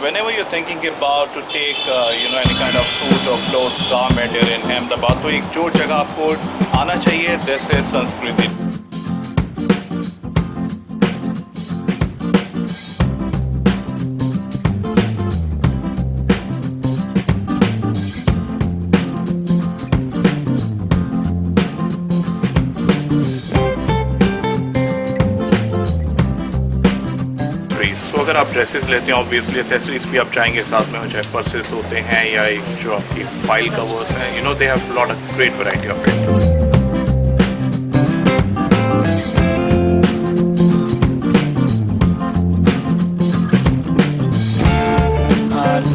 whenever you're thinking about to take any kind of suit or clothes, garment here in Ahmedabad, तो एक जो जगह आपको आना चाहिए, this is संस्कृति. तो अगर आप ड्रेसेस लेते हैं ऑब्वियसली एसेसरीज भी आप चाहेंगे साथ में हो, चाहे पर्सेस होते हैं या एक जो आपकी फाइल कवर्स हैं, they have lot of great variety of it.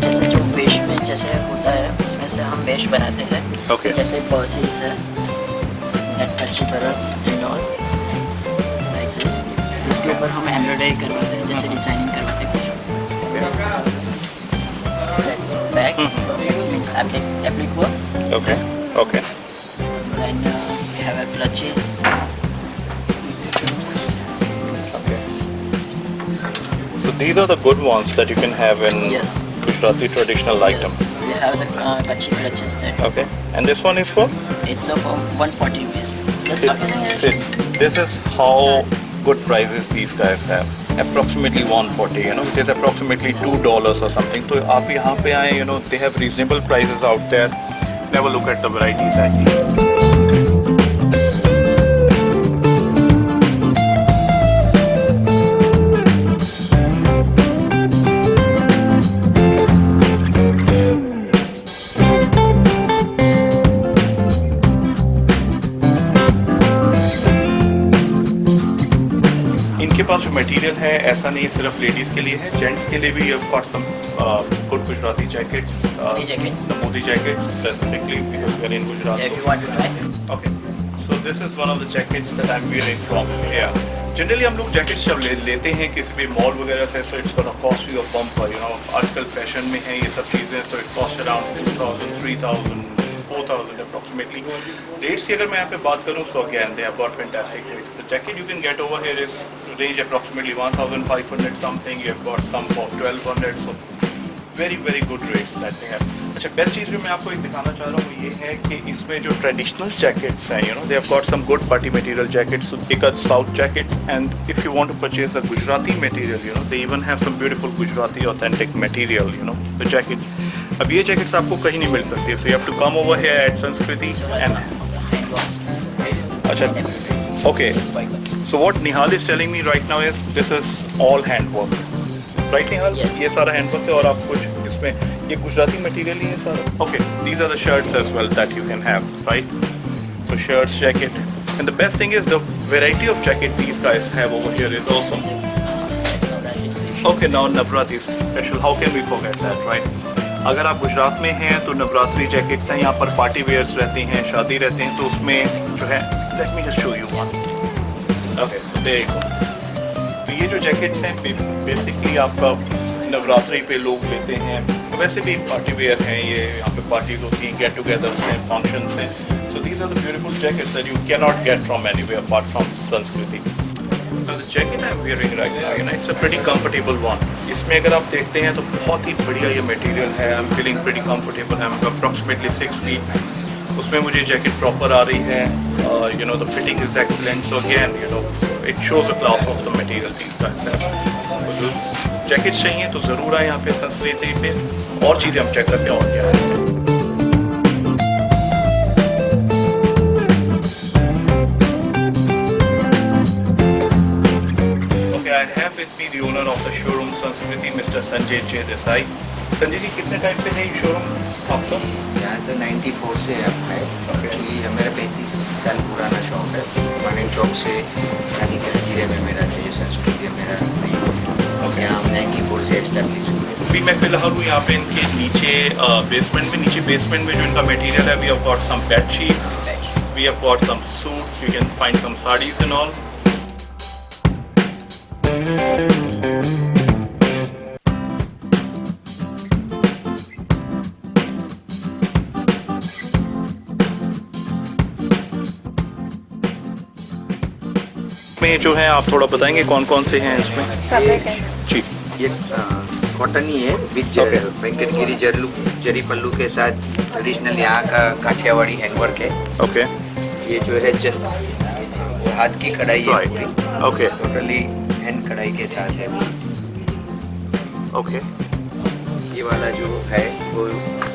जैसे जो वेस्ट में जैसे होता है उसमें से हम वेस्ट बनाते हैं. Okay. जैसे पर्सेस है एंड ऑल लाइक दिस. उसके ऊपर हम एम्ब्रॉयडरी करवाते हैं, जैसे डिजाइनिंग करवाते हैं कुछ. Back means applique work. Okay. Then we have a clutches. Okay. So these are the good ones that you can have in Yes. Gujarati traditional item. Yes. We have the kachi clutches there. Okay. And this one is for? It's of 140 rupees. See, this is how good prices these guys have. Approximately 140, it is approximately $2 or something. So आप यहाँ पे आए, they have reasonable prices out there. Never look at the varieties actually. इनके पास जो material है ऐसा नहीं सिर्फ लेडीज़ के लिए है, जेंट्स के लिए भी you've got some good Gujarati jackets. The Modi jackets specifically because we are in Gujarat. If you want to try. Okay. So this is one of the jackets that I'm wearing from here. Generally हम लोग jackets जब लेते हैं किसी भी mall वगैरह से, so it's gonna cost you a bumper. आजकल फैशन में है ये सब चीज़ें, so it costs around 2,000, 3,000, 4,000 approximately. Rates की अगर मैं यहाँ पे बात करूँ, so again they have got fantastic rates. The jacket you can get over here is range approximately 1,500 something. You have got some for 1,200. So very very good rates that they have. अच्छा, best चीज़ जो मैं आपको एक दिखाना चाह रहा हूँ ये है कि इसमें जो ट्रेडिशनल जैकेट्स हैं, they have got some good party material jackets, so they got South jackets, and if you want to purchase a Gujarati material, they even have some beautiful Gujarati authentic material, the jackets. अब ये jackets आपको कहीं नहीं मिल सकती, so you have to come over here at Sanskriti and अच्छा, okay. So what Nihal is telling me right now is this is all handwork, right Nihal? Yes. ये सारा handwork है और आप कुछ इसमें ये गुजराती मटेरियल ही है सारा. Okay, these are the shirts as well that you can have, right? So shirts, jacket, and the best thing is the variety of jacket these guys have over here is awesome. Okay, now Navratri special, how can we forget that, right? अगर आप गुजरात में हैं तो Navratri jackets हैं, यहाँ पर party wears रहती हैं, शादी रहते हैं, तो उसमें जो है let me just show you one. Okay, तो देखो, तो ये जो जैकेट्स हैं बेसिकली आपका नवरात्रि पे लोग लेते हैं, वैसे भी पार्टी वेयर हैं ये, यहाँ पे पार्टीज होती हैं, गेट टुगेदर्स हैं, फंक्शंस हैं. So these are the beautiful jackets that you can not get from anywhere apart from Sanskriti. So the jacket I'm wearing right now, it's a pretty comfortable one. इसमें अगर आप देखते हैं तो बहुत ही बढ़िया ये मटेरियल है. I'm feeling pretty comfortable. I'm approximately 6 feet. उसमें मुझे जैकेट प्रॉपर आ रही है. The fitting is excellent. So again, it shows the class of the material these guys have. तो जैकेट्स चाहिए तो ज़रूर आए यहाँ पे संस्कृति पे. और चीज़ें हम चेक करते हैं और क्या है. I have with me the owner of the showroom Sanskriti, Mr. Sanjay J. Desai. Sanjay ji, कितने टाइम पे है ये शोरूम आपका? यहाँ तो 94 से है. एक्चुअली मेरा 35 साल पुराना शॉप है. मानिक चौक से रानी के जीरे में मेरा ये संस्कृति मेरा नहीं. यहाँ हम 94 से एस्टेब्लिश हुए. अभी मैं फिलहाल हूँ यहाँ पे इनके नीचे बेसमेंट में जो इनका मटेरियल है, we have got some bed sheets, we have got some suits, you can find some saris and all. में जो है आप थोड़ा बताएंगे कौन कौन से हैं इसमें? ये कॉटन ही है विद Okay. वेंकटगिरी जरी पल्लू के साथ ट्रेडिशनल यहाँ का काठियावाड़ी हैंडवर्क है। ओके ये जो है हाथ की कढ़ाई है राइट पूरी, ओके टोटली हैंड कढ़ाई के साथ है। ओके ये वाला जो है वो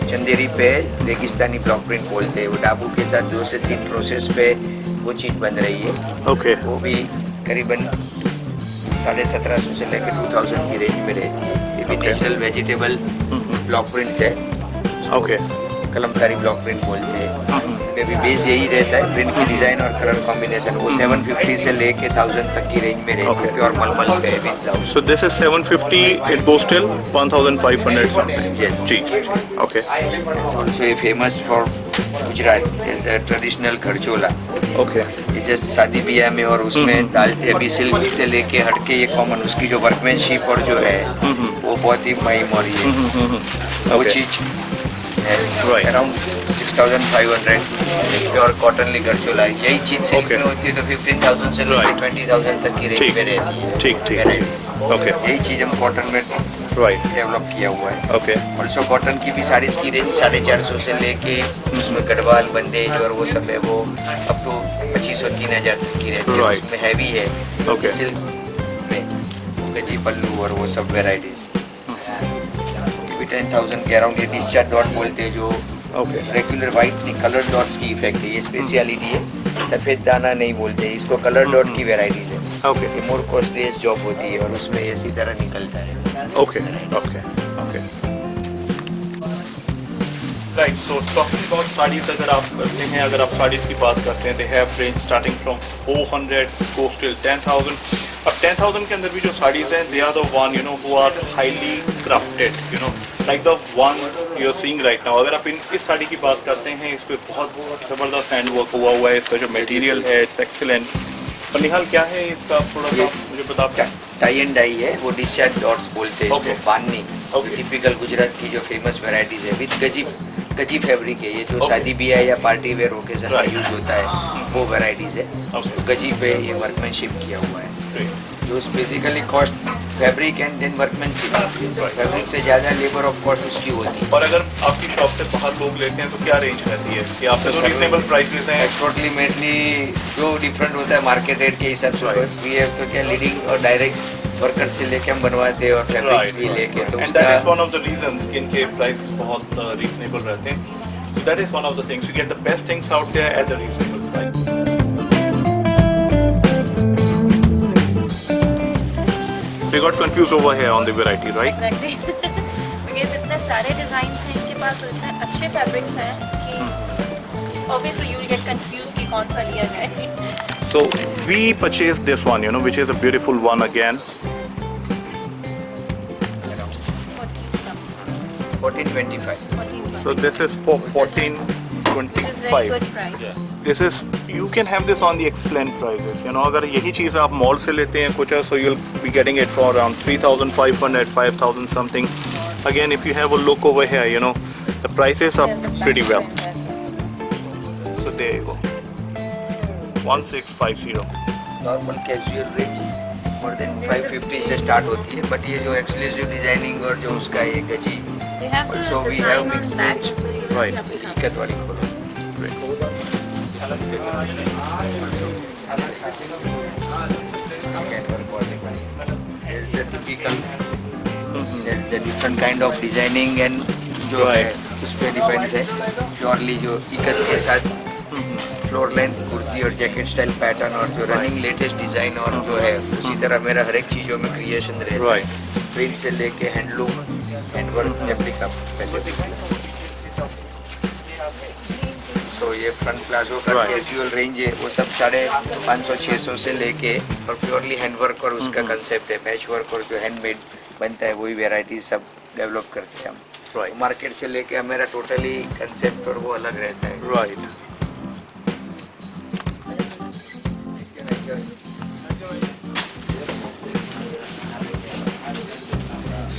चंदेरी पे रेगिस्तानी ब्लॉक प्रिंट बोलते हैं। वो डाबू के साथ 2 से 3 प्रोसेस पे वो चीज़ बन रही है। ओके वो भी करीबन 1750 से लेकर 2000 की रेंज में रहती है। ये भी Okay. National vegetable block prints है, ओके कलमकारी ब्लॉक प्रिंट बोलते हैं। इसमें भी बेस यही रहता है, प्रिंट की डिज़ाइन और कलर कॉम्बिनेशन। वो 750 से लेके 1000 तक की रेंज में रहती है। Okay. प्योर मलमल पे with blouse. So this is 750. It goes till 1,500 something. Yes. Ji. Okay. Also ये famous for Gujarat, traditional Gharchola. Okay. ये जस्ट शादी ब्याह में और उसमें डालते हैं। अभी सिल्क से लेके हटके ये कॉमन, उसकी जो वर्कमैनशिप और जो है वो बहुत ही महिम और ये वो Okay. चीज है। Right. अराउंड 6500 प्योर कॉटन लिगर चोला। यही चीज सिल्क Okay. में होती है तो 15,000 से लेकर Right. 20,000 तक की रेंज ठीक. में रहती है। ठीक, ठीक. Varieties. Okay. यही चीज हम कॉटन में Right. डेवलप किया हुआ है। Okay. ऑल्सो कॉटन की भी साड़ी की रेंज 450 से लेके उसमें गढ़वाल बंदेज और वो सब है, वो अप टू 2500-3000 तक की रहती है। Right. उसमें हैवी है Okay. सिल्क में गजी पल्लू और वो सब वेराइटीज। ये भी 10,000 के अराउंड। ये डिस्चार्ज डॉट बोलते हैं, जो Okay. रेगुलर वाइट नहीं कलर डॉट्स की इफेक्ट है। ये स्पेशलिटी है, सफ़ेद दाना नहीं बोलते, इसको कलर डॉट की वेराइटीज है। Okay. ये मोर कॉस्टलीस्ट जॉब होती है और उसमें इसी तरह निकलता है। Okay. Okay. Okay. Right. So talking about saris, अगर आप करते हैं, अगर आप साड़ीज की बात करते हैं, they have range starting from 400 goes till 10,000. अब 10,000 के अंदर भी जो साड़ीज हैं, they are the one who are highly crafted, like the one you are seeing right now. अगर आप इस साड़ी की बात करते हैं, इस पे बहुत ज़बरदस्त हैंड वर्क हुआ है। इसका जो मटेरियल है इट्स एक्सीलेंट। और निहाल क्या है इसका, थोड़ा सा मुझे बता। टाई एंड डाई है, वो डिस्चार्ज डॉट्स बोलते हैं इसको। Okay. बाननी Okay. टिपिकल गुजरात की जो फेमस वेराइटीज है विद गजी फैब्रिक है। ये जो शादी ब्याह या पार्टी वेयर ओकेजन में Right. यूज होता है वो वेराइटीज है। Okay. तो गजी पे ये वर्कमैनशिप किया हुआ है, Great. जो basically cost fabric and then workmanship. Fabric से ज़्यादा लेबर ऑफ कॉस्ट उसकी होती है। और अगर आपकी शॉप से बाहर लोग लेते हैं तो क्या रेंज रहती है कि आपसे तो सर, रीजनेबल प्राइस लेते हैं? अप्रोक्सीमेटली जो डिफरेंट होता है मार्केट रेट के हिसाब से। Right. वी हैव तो क्या लीडिंग और डायरेक्ट वर्कर से लेके हम बनवाते हैं और फैब्रिक्स भी लेके, तो एंड दैट इज उसका वन ऑफ द रीजंस कि इनके प्राइसेस बहुत रीजनेबल रहते हैं। So that is one of the things. You get the best things out there at the reasonable price. We got confused over here on the variety, right? Exactly. Because इतने सारे designs हैं इनके पास और इतने अच्छे fabrics हैं कि obviously you will get confused कि कौन सा लिया जाए। So we purchased this one, which is a beautiful one again. 1425. 14. So this is for Which is very good 1425. price. This is, you can have this on the excellent prices. अगर यही चीज़ आप mall से लेते हैं कुछ, so you'll be getting it for around 3,500, 5,000 something. Again, if you have a look over here, the prices are They have the pretty well. back as well. So there you go. 1650. Normal casual range more than 550 से start होती है, but ये जो exclusive designing और जो उसका ये गजी They have the Also, we design have on mixed back range. as well, you know, Right. कि आपके साथ। इकत वाली खोलो। There's the typical, there's the different kind of designing and जो है उस पर डिपेंड्स है। प्योरली जो इकत के साथ फ्लोर लेंथ कुर्ती और जैकेट स्टाइल पैटर्न और जो रनिंग लेटेस्ट डिजाइन और जो है उसी तरह मेरा हर एक चीज़ों में क्रिएशन रहता है। Right. प्रिंट से लेके हैंडलूम हैंडवर्क रेप्लिका पहले। तो ये फ्रंट प्लाजो का Right. कैजुअल रेंज है, वो सब 550-600 से लेके और प्योरली हैंडवर्क और उसका कंसेप्ट है पैच वर्क और जो हैंडमेड बनता है वही वेराइटी सब डेवलप करते हैं हम। Right. मार्केट से लेके हमारा टोटली कंसेप्ट और वो अलग रहता है। Right.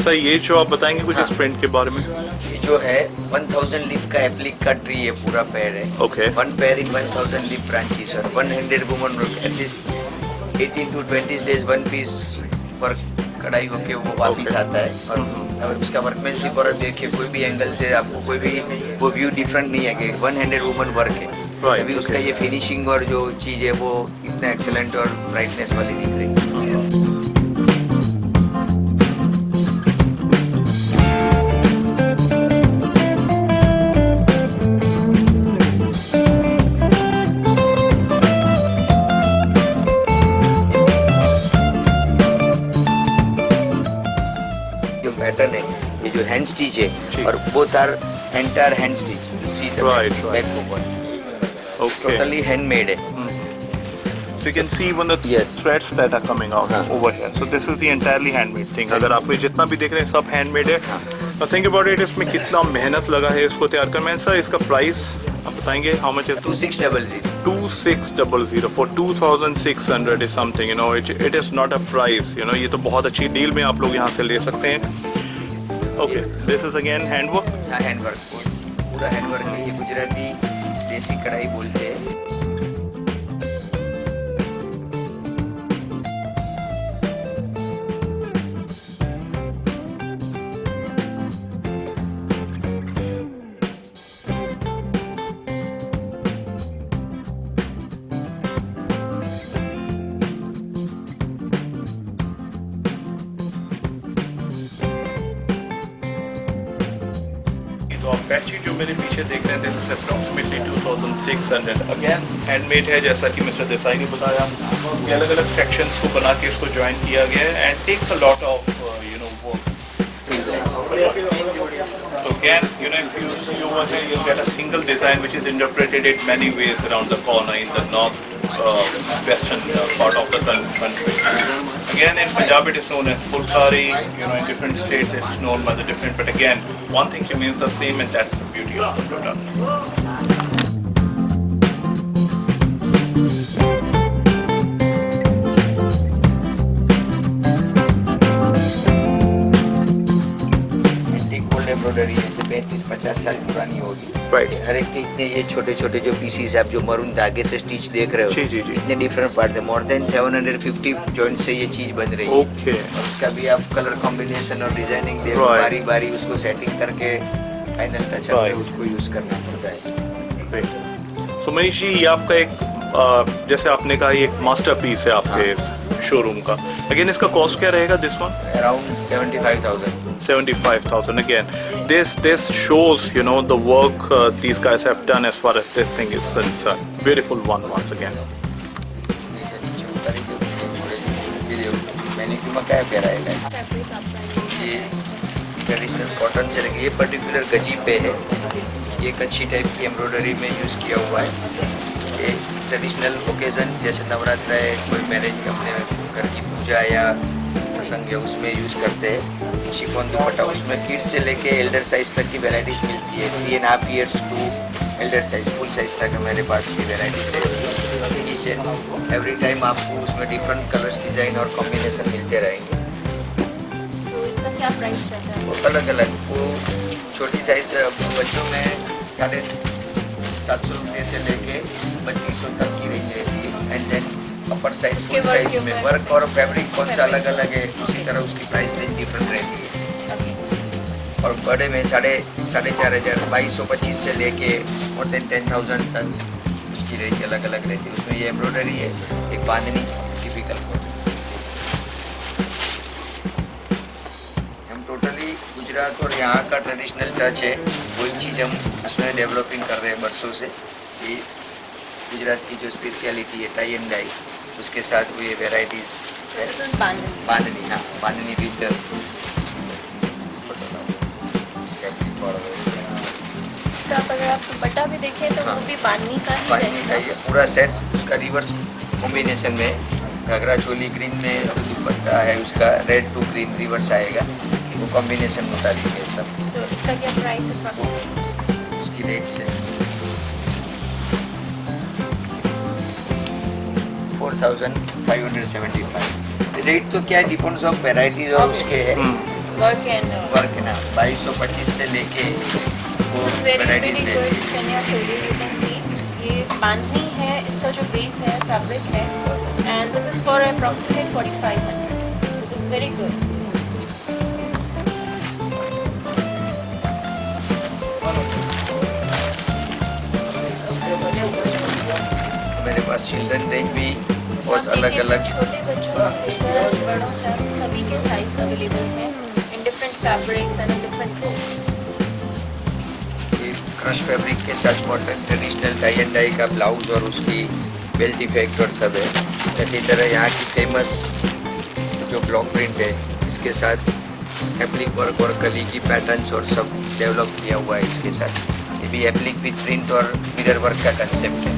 सर ये जो आप बताएंगे कुछ इस प्रिंट के बारे में? ये जो है 1000 लीफ का एप्लिक का ट्री है, पूरा पेड़ है। Okay. 1 पेड़ इन 1000 लीफ ब्रांचेस और 100 woman at least 18 to 20 days 1 piece work कढ़ाई होके वो वापिस Okay. आता है और और उसका वर्कमैनशिप और देखिए कोई भी एंगल से आपको कोई भी वो व्यू डिफरेंट नहीं है कि वन हैंडेड वुमन वर्क है। Right, अभी उसका okay. ये फिनिशिंग और जो चीज़ है वो इतना एक्सेलेंट और ब्राइटनेस वाली दिख रही है। जो पैटर्न है ये जो हैंड स्टिच जी। है और both our entire hand stitch, see the Right, back right. Open, Okay. Totally handmade है। So you can see even the Yes. threads that are coming out हाँ. over here. So this is the entirely handmade thing. हाँ. अगर आप ये जितना भी देख रहे हैं सब handmade है. हाँ. Now think about it, इसमें कितना मेहनत लगा है इसको तैयार करने में। सर इसका प्राइस आप बताएंगे how much is 2600 2600 for 2600 is something, you know, it is not a price, you know, ये तो बहुत अच्छी डील में आप लोग यहाँ से ले सकते हैं। Okay, this is again handwork. हाँ, हैंडवर्क पूरा हैंडवर्क है। ये गुजराती देसी कढ़ाई बोलते हैं। तो आप पैची जो मेरे पीछे देख रहे हैं this is approximately 2600 again handmade है, जैसा कि मिस्टर देसाई ने बताया। ये अलग अलग सेक्शंस को बना के इसको ज्वाइन किया गया है and takes a lot of you know work. So again, you know, if you see over here, you'll get a single design which is interpreted in many ways around the corner in the north western part of the country. Again, in Punjab it is known as Fulkari, you know, in different states it's known by the different, but again, one thing remains the same and that's the beauty of the product. Antique gold embroidery ऐसे 35-50 साल पुरानी होगी। Right. हर एक के इतने ये छोटे छोटे जो पीसीस आप जो मरून धागे से स्टिच देख रहे हो, जी, जी, जी। इतने डिफरेंट पार्ट है। मोर देन 750 जॉइंट से ये चीज बन रही है। Okay. और उसका भी आप कलर कॉम्बिनेशन और डिजाइनिंग दे Right. बारी बारी उसको सेटिंग करके फाइनल टच Right. उसको यूज करना पड़ता है। Great. So मनीष जी, ये आपका एक जैसे आपने कहा ये एक मास्टरपीस है आपके इस शोरूम का। अगेन इसका कॉस्ट क्या रहेगा this one? Around 75,000। 75,000 again. This shows, you know, the work these guys have done as far as this thing is concerned. Beautiful one once again. मैंने क्यों क्या प्यारा है फैब्रिक आपका ये ट्रेडिशनल कॉटन से लगे। ये पर्टिकुलर गजी पे है, ये एक अच्छी टाइप की एम्ब्रॉयडरी में यूज़ किया हुआ है। ये ट्रेडिशनल ओकेज़न जैसे नवरात्र है, कोई मैरिज अपने घर की पूजा या प्रसंग है उसमें यूज़ करते हैं। शिफॉन दुपट्टा, उसमें किड्स से लेके एल्डर साइज तक की वैरायटीज़ मिलती है। 3.5 years to elder size full size तक मेरे पास की वैरायटीज है। ईच एंड एवरी टाइम आपको उसमें डिफरेंट कलर्स, डिज़ाइन और कॉम्बिनेशन मिलते रहेंगे। तो इसका क्या प्राइस रहता है? वो अलग अलग, वो छोटी साइज बच्चों में 750 रुपये से लेके 3200 तक की रेंज रहती है। And then upper size full work size के में ऊपर वर्क और फैब्रिक कौन सा अलग अलग है, उसी तरह उसकी प्राइस रेंज डिफरेंट रहती है। Okay. और बड़े में 4,500 2225 से लेके और देन 10,000 तक उसकी रेंज अलग अलग रहती है। उसमें ये एम्ब्रॉयडरी है, एक बांधनी टिपिकल को। हम टोटली गुजरात और यहाँ का ट्रेडिशनल टच है, वही चीज़ हम उसमें डेवलपिंग कर रहे हैं बरसों से। ये गुजरात की जो स्पेशलिटी है टाई एंड डाई, उसके साथ वो ये वेराइटीज़ है। This is bandhani. बांधनी, हाँ बांधनी विद इसका आप अगर आप दुपट्टा भी देखें तो हाँ। वो भी बांधनी का ही बांधनी का रहेगा। ये पूरा सेट उसका रिवर्स कॉम्बिनेशन में, घाघरा चोली ग्रीन में जो दुपट्टा है उसका रेड टू ग्रीन रिवर्स आएगा, वो कॉम्बिनेशन मुताबिक है सब। तो इसका क्या प्राइस है? उसकी रेट से 4,575। रेट तो क्या डिपेंड्स ऑफ वेराइटीज और उसके है वर्क एंड वर्क ना। 2225 से लेके वो It's very वेराइटीज pretty रहती good chaniya choli, you can see ये बांधनी है, इसका जो बेस है फैब्रिक है and this is for approximate 4500। This is very good. Children range भी आप बहुत अलग देखें तो अलग। छोटे बच्चों से लेकर बड़ों तक सभी के साइज अवेलेबल हैं in different fabrics and different look. ये क्रश फैब्रिक के साथ modern traditional tie and dye का ब्लाउज और उसकी बेल्ट इफेक्ट और सब है। इसी तरह यहाँ की फेमस जो ब्लॉक प्रिंट है इसके साथ एप्लिक वर्क और कली की पैटर्न्स और सब डेवलप किया हुआ है इसके साथ। ये भी एप्लिक विथ प्रिंट और मिरर वर्क का कंसेप्ट है।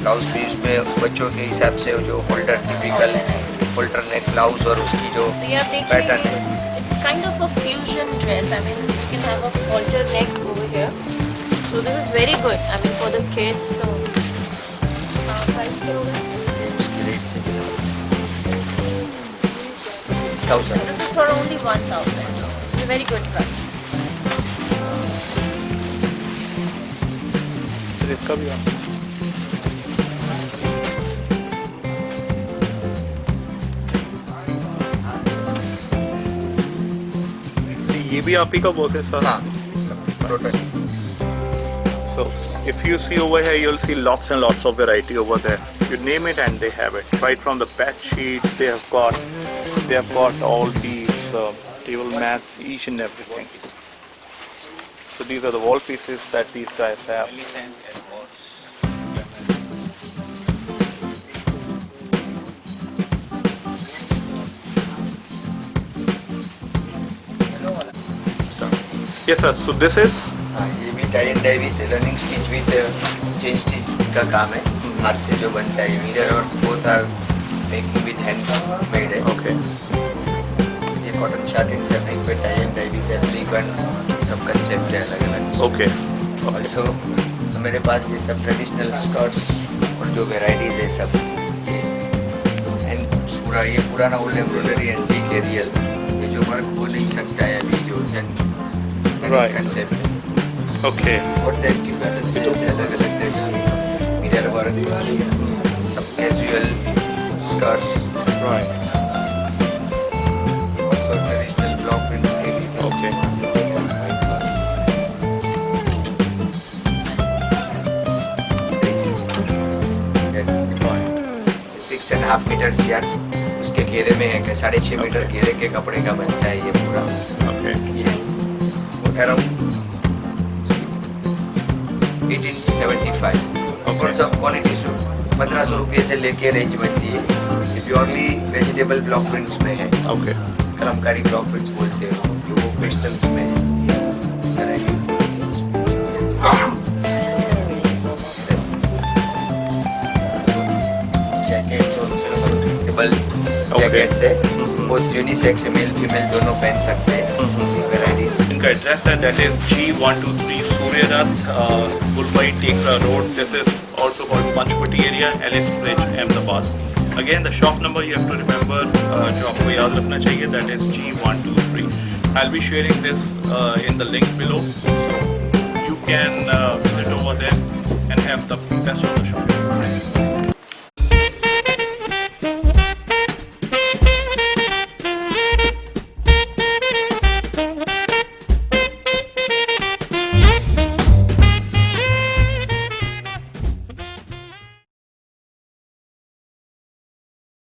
ब्लाउज भी उसमें बच्चों के हिसाब से जो holder typical holder neck blouse और उसकी जो So ये आप देखिए पैटर्न है। it's kind of a fusion dress. I mean you can have a halter neck over here. So this is very good. I mean for the kids. So price क्या होगा इसका? उसकी रेट से 1000। This is for only 1,000. Which is a very good price. Sir इसका भी आप ये भी आप ही का वर्क है सर? हाँ total. So if you see over here, you'll see lots and lots of variety over there. You name it and they have it. Right from the bed sheets, they have got all these table mats, each and everything. So these are the wall pieces that these guys have. Yes sir. So this is हाँ ये भी tie and dye with running stitch with chain stitch का काम है। हाथ से जो बनता है मिरर और both are making with hand made है। okay. ये कॉटन शार्टेड फैब्रिक पे tie and dye with applique one सब कंसेप्ट है अलग अलग। Okay. ऑल्सो मेरे पास ये सब ट्रेडिशनल स्कर्ट्स और जो वेराइटीज है सब ये एंड पूरा ये पुराना ओल्ड एम्ब्रॉयडरी एंटीक है रियल। ये जो वर्क हो नहीं सकता है अभी जो Right. कंसेप्ट है। Okay. और टाइप की पैटर्न जैसे अलग अलग टाइप की मिरर वर्क सब casual skirts Right. Also traditional block prints के लिए। Okay. That's 6.5 मीटर यार उसके घेरे में है कि 6.5 मीटर घेरे के कपड़े का बनता है ये पूरा। Okay. ये अराउंड 1875 और सब क्वालिटी 1500 रुपये से लेके रेंज बनती है। ये प्योरली वेजिटेबल ब्लॉक प्रिंट्स में है। Okay. कलमकारी ब्लॉक प्रिंट्स बोलते हो जो वो पेस्टल्स में है। जैकेट्स और टेबल जैकेट्स है। बहुत यूनिसेक्स है, मेल फीमेल दोनों पहन सकते हैं। वेराइटीज इनका एड्रेस है that is G123 Surya Rath, Bulbai Tekra Road. This is also called Panchpati area, Ellis Bridge, Ahmedabad. Again, the shop number you have to remember, जो आपको याद रखना चाहिए, that is G123. I'll be sharing this in the link below, so you can visit over there and have the best of the shopping.